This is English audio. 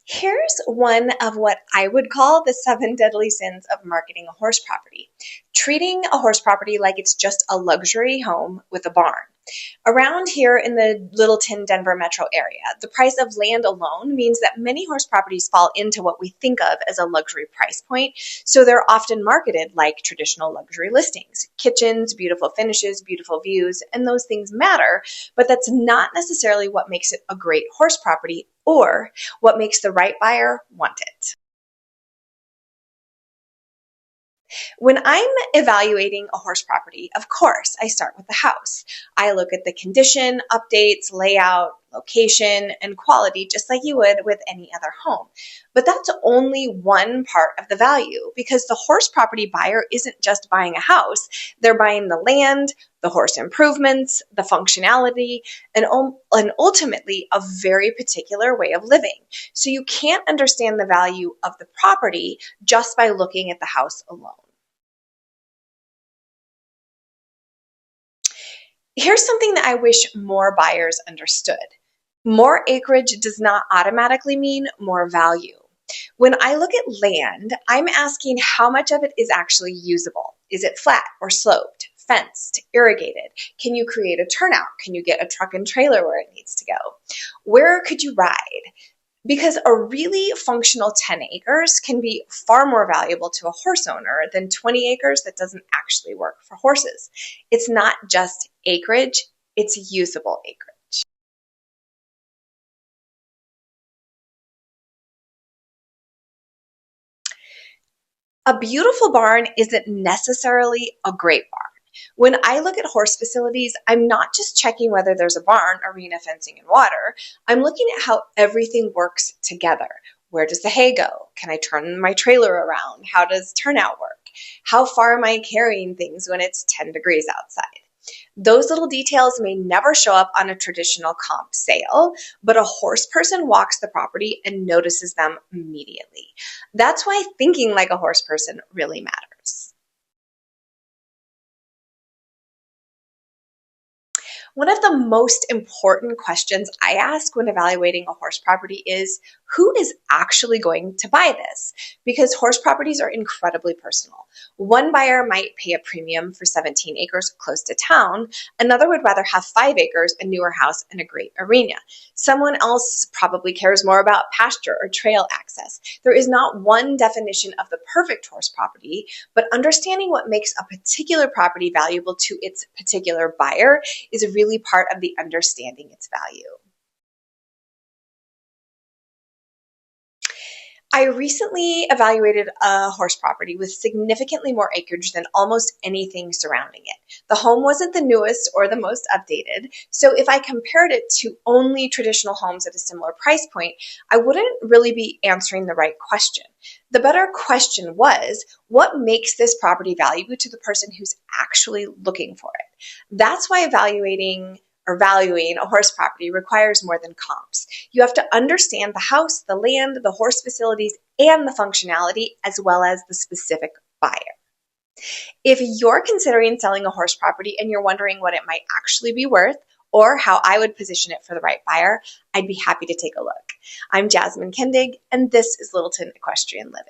Here's one of what I would call the seven deadly sins of marketing a horse property. Treating a horse property like it's just a luxury home with a barn. Around here in the Littleton, Denver metro area, the price of land alone means that many horse properties fall into what we think of as a luxury price point, so they're often marketed like traditional luxury listings. Kitchens, beautiful finishes, beautiful views, and those things matter, but that's not necessarily what makes it a great horse property or what makes the right buyer want it. When I'm evaluating a horse property, of course, I start with the house. I look at the condition, updates, layout, location, and quality, just like you would with any other home. But that's only one part of the value because the horse property buyer isn't just buying a house. They're buying the land, the horse improvements, the functionality, and ultimately a very particular way of living. So you can't understand the value of the property just by looking at the house alone. Here's something that I wish more buyers understood. More acreage does not automatically mean more value. When I look at land, I'm asking how much of it is actually usable. Is it flat or sloped, fenced, irrigated? Can you create a turnout? Can you get a truck and trailer where it needs to go? Where could you ride? Because a really functional 10 acres can be far more valuable to a horse owner than 20 acres that doesn't actually work for horses. It's not just acreage, it's usable acreage. A beautiful barn isn't necessarily a great barn. When I look at horse facilities, I'm not just checking whether there's a barn, arena, fencing, and water. I'm looking at how everything works together. Where does the hay go? Can I turn my trailer around? How does turnout work? How far am I carrying things when it's 10 degrees outside? Those little details may never show up on a traditional comp sale, but a horse person walks the property and notices them immediately. That's why thinking like a horse person really matters. One of the most important questions I ask when evaluating a horse property is, who is actually going to buy this? Because horse properties are incredibly personal. One buyer might pay a premium for 17 acres close to town. Another would rather have 5 acres, a newer house, and a great arena. Someone else probably cares more about pasture or trail access. There is not one definition of the perfect horse property, but understanding what makes a particular property valuable to its particular buyer is really part of the understanding its value. I recently evaluated a horse property with significantly more acreage than almost anything surrounding it. The home wasn't the newest or the most updated, so if I compared it to only traditional homes at a similar price point, I wouldn't really be answering the right question. The better question was, what makes this property valuable to the person who's actually looking for it? That's why valuing a horse property requires more than comps. You have to understand the house, the land, the horse facilities, and the functionality, as well as the specific buyer. If you're considering selling a horse property and you're wondering what it might actually be worth or how I would position it for the right buyer, I'd be happy to take a look. I'm Jasmine Kendig, and this is Littleton Equestrian Living.